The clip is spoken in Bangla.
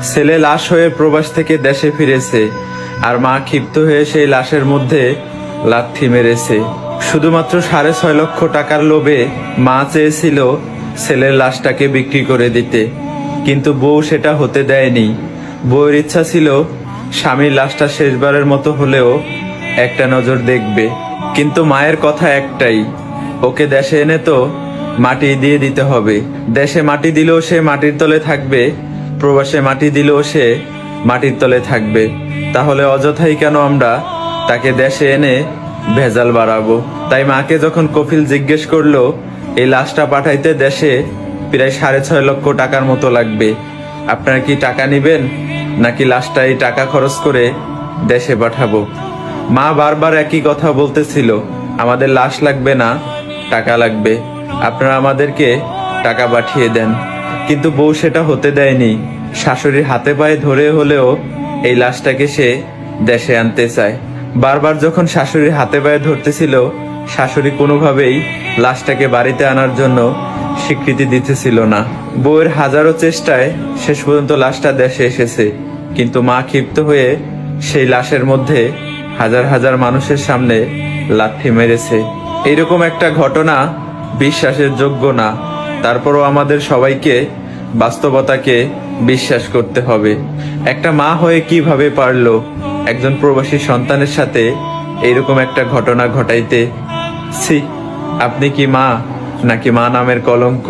ছেলে লাশ হয়ে প্রবাস থেকে দেশে ফিরেছে, আর মা ক্ষিপ্ত হয়ে সেই লাশের মধ্যে লাথি মেরেছে। শুধুমাত্র 6.5 লক্ষ টাকার লোভে মা চেয়েছিল ছেলের লাশটাকে বিক্রি করে দিতে, কিন্তু বউ সেটা হতে দেয়নি। বউয়ের ইচ্ছা ছিল স্বামীর লাশটা শেষবারের মতো হলেও একটা নজর দেখবে, কিন্তু মায়ের কথা একটাই, ওকে দেশে এনে তো মাটি দিয়ে দিতে হবে। দেশে মাটি দিলেও সে মাটির তলে থাকবে, প্রবাসে মাটি দিলেও সে মাটির তলে থাকবে। তাহলে অযথাই কেন আমরা তাকে দেশে এনে ভেজাল বাড়াবো? তাই মাকে যখন কফিল জিজ্ঞেস করলো এই লাশটা পাঠাইতে দেশে প্রায় 6.5 লক্ষ টাকার মতো লাগবে, আপনারা কি টাকা নিবেন নাকি লাশটা এই টাকা খরচ করে দেশে পাঠাবো? মা বারবার একই কথা বলতেছিল, আমাদের লাশ লাগবে না, টাকা লাগবে, আপনারা আমাদেরকে টাকা পাঠিয়ে দেন। কিন্তু বউ সেটা হতে দেয়নি। শাশুড়ির হাতে পায়ে ধরে হলেও এই লাশটাকে সে দেশে আনতে চায়। বারবার যখন শাশুড়ির হাতে পায়ে ধরতেছিল, শাশুড়ি কোনোভাবেই লাশটাকে বাড়িতে আনার জন্য স্বীকৃতি দিতেছিল না। বউয়ের হাজারো চেষ্টায় শেষ পর্যন্ত লাশটা দেশে এসেছে, কিন্তু মা ক্ষিপ্ত হয়ে সেই লাশের মধ্যে হাজার হাজার মানুষের সামনে লাথি মেরেছে। এরকম একটা ঘটনা বিশ্বাসের যোগ্য না। তারপরও আমাদের সবাইকে বাস্তবতাকে বিশ্বাস করতে হবে। একটা মা হয়ে কিভাবে পারলো একজন প্রবাসী সন্তানের সাথে এইরকম একটা ঘটনা ঘটাইতে? ছি, আপনি কি মা নাকি মা নামের কলঙ্ক?